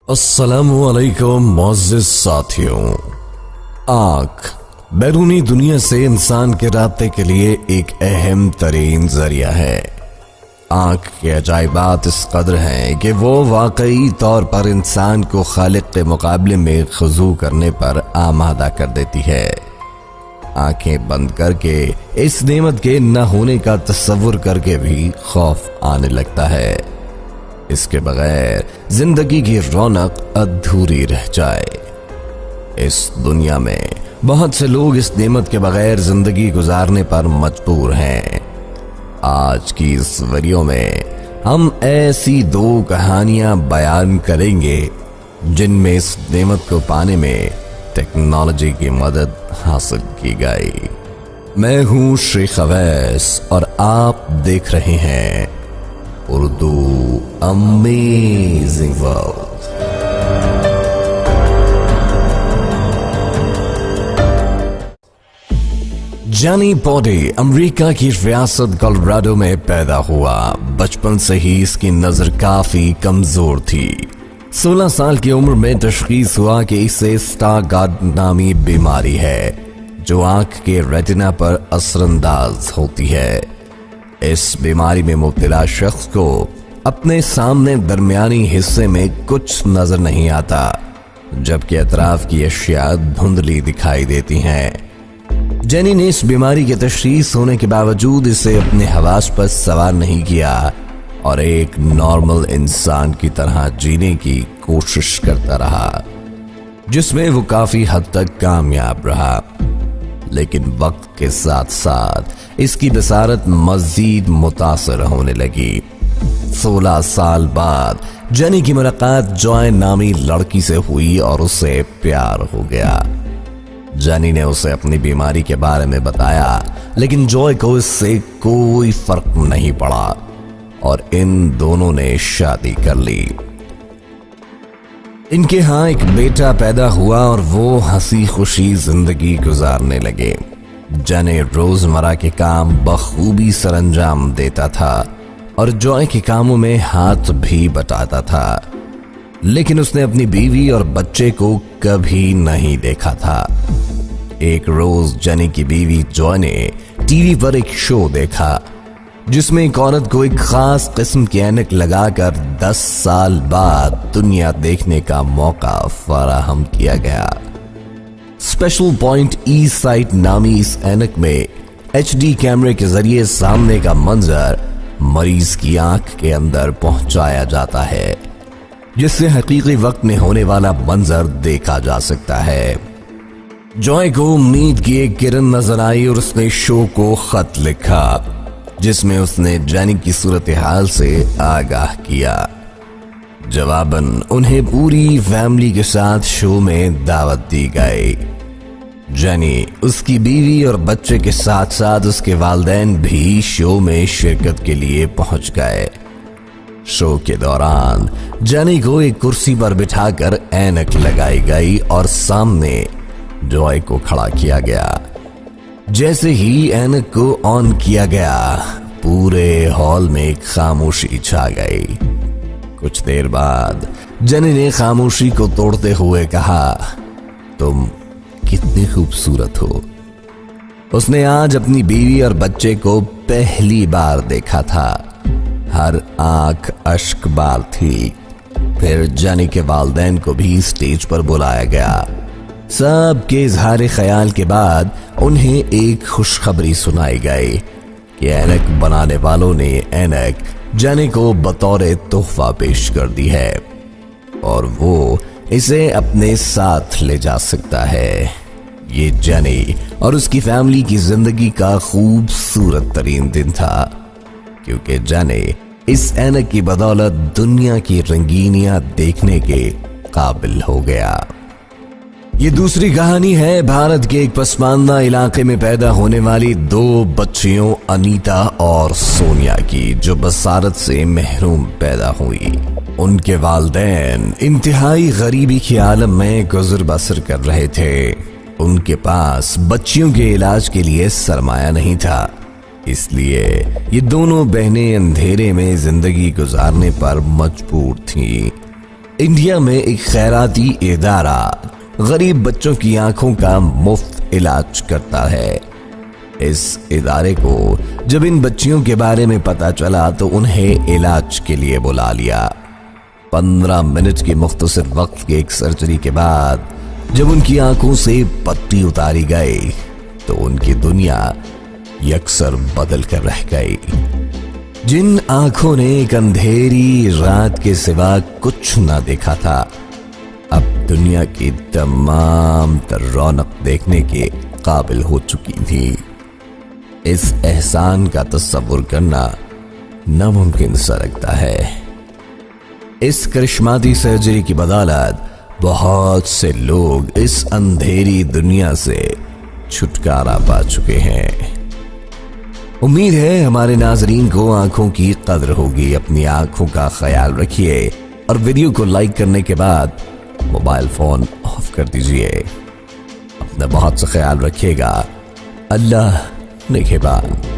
अस्सलामुअलैकुम मोअज़्ज़िज़ साथियों। आँख बैरूनी दुनिया से इंसान के राब्ते के लिए एक अहम तरीन जरिया है। आँख के अजाइबात इस कदर हैं कि वो वाकई तौर पर इंसान को खालिक के मुकाबले में खुजू करने पर आमादा कर देती है। आंखें बंद करके इस नेमत के न होने का तस्वुर करके भी खौफ आने लगता है। इसके बगैर जिंदगी की रौनक अधूरी रह जाए। इस दुनिया में बहुत से लोग इस नेमत के बगैर जिंदगी गुजारने पर मजबूर हैं। आज की इस वीडियो में हम ऐसी दो कहानियां बयान करेंगे जिनमें इस नेमत को पाने में टेक्नोलॉजी की मदद हासिल की गई। मैं हूं शेख अवैस और आप देख रहे हैं उर्दू अमेजिंग वर्ल्ड। जॉनी पॉडी अमेरिका की रियासत कोलोराडो में पैदा हुआ। बचपन से ही इसकी नजर काफी कमजोर थी। 16 साल की उम्र में तशखीस हुआ कि इसे स्टारगार्ड नामी बीमारी है जो आंख के रेटिना पर असरअंदाज होती है। इस बीमारी में मुब्तला शख्स को अपने सामने दरमियानी हिस्से में कुछ नजर नहीं आता, जबकि अतराफ की अशिया धुंधली दिखाई देती हैं। जेनी ने इस बीमारी के तशखीस होने के बावजूद इसे अपने हवास पर सवार नहीं किया और एक नॉर्मल इंसान की तरह जीने की कोशिश करता रहा, जिसमें वो काफी हद तक कामयाब रहा। लेकिन वक्त के साथ साथ इसकी बसारत मजीद मुतासर होने लगी। 16 साल बाद जेनी की मुलाकात जॉय नामी लड़की से हुई और उसे प्यार हो गया। जेनी ने उसे अपनी बीमारी के बारे में बताया, लेकिन जॉय को इससे कोई फर्क नहीं पड़ा और इन दोनों ने शादी कर ली। इनके यहाँ एक बेटा पैदा हुआ और वो हंसी खुशी जिंदगी गुजारने लगे। जेनी रोजमर्रा के काम बखूबी सरंजाम देता था और जॉय के कामों में हाथ भी बटाता था, लेकिन उसने अपनी बीवी और बच्चे को कभी नहीं देखा था। एक रोज जेनी की बीवी जॉय ने टीवी पर एक शो देखा जिसमें एक औरत को एक खास किस्म की ऐनक लगाकर 10 साल बाद दुनिया देखने का मौका फराहम किया गया। स्पेशल पॉइंट ई साइट नामी इस ऐनक में HD कैमरे के जरिए सामने का मंजर मरीज की आंख के अंदर पहुंचाया जाता है, जिससे हकीकी वक्त में होने वाला मंजर देखा जा सकता है। जॉय को उम्मीद की एक किरण नजर आई और उसने शो को खत लिखा जिसमें उसने जेनी की सूरत हाल से आगाह किया। जवाबन उन्हें पूरी फैमिली के साथ शो में दावत दी गई। जेनी, उसकी बीवी और बच्चे के साथ साथ उसके वालिदैन भी शो में शिरकत के लिए पहुंच गए। शो के दौरान जेनी को एक कुर्सी पर बिठाकर ऐनक लगाई गई और सामने जॉय को खड़ा किया गया। जैसे ही ऐनक को ऑन किया गया, पूरे हॉल में एक खामोशी छा गई। कुछ देर बाद जेनी ने खामोशी को तोड़ते हुए कहा, तुम कितनी खूबसूरत हो। उसने आज अपनी बीवी और बच्चे को पहली बार देखा था। हर आंख अश्कबार थी। फिर जेनी के वालिदैन को भी स्टेज पर बुलाया गया। सबके इजहार ख्याल के बाद उन्हें एक खुशखबरी सुनाई गई कि ऐनक बनाने वालों ने ऐनक जेनी को बतौर तोहफा पेश कर दी है और वो इसे अपने साथ ले जा सकता है। ये जेनी और उसकी फैमिली की जिंदगी का खूबसूरत तरीन दिन था, क्योंकि जेनी इस ऐनक की बदौलत दुनिया की रंगीनियां देखने के काबिल हो गया। ये दूसरी कहानी है भारत के एक पसमानदा इलाके में पैदा होने वाली दो बच्चियों अनीता और सोनिया की, जो बसारत से महरूम पैदा हुई। उनके वालिदैन इंतहाई गरीबी के आलम में गुजर बसर कर रहे थे। उनके पास बच्चियों के इलाज के लिए सरमाया नहीं था, इसलिए ये दोनों बहनें अंधेरे में जिंदगी गुजारने पर मजबूर थीं। इंडिया में एक खैराती इदारा गरीब बच्चों की आंखों का मुफ्त इलाज करता है। इस इदारे को जब इन बच्चियों के बारे में पता चला तो उन्हें इलाज के लिए बुला लिया। 15 मिनट की मुख्तसर वक्त की एक सर्जरी के बाद जब उनकी आंखों से पट्टी उतारी गई तो उनकी दुनिया यकसर बदल कर रह गई। जिन आंखों ने एक अंधेरी रात के सिवा कुछ ना देखा था, अब दुनिया की तमाम तर रौनक देखने के काबिल हो चुकी थी। इस एहसान का तस्वुर करना नामुमकिन सा लगता है। इस करिश्माती सर्जरी की बदौलत बहुत से लोग इस अंधेरी दुनिया से छुटकारा पा चुके हैं। उम्मीद है हमारे नाजरीन को आंखों की कदर होगी। अपनी आंखों का ख्याल रखिए और वीडियो को लाइक करने के बाद मोबाइल फोन ऑफ कर दीजिए। अपना बहुत सा ख्याल रखिएगा। अल्लाह निगहबान।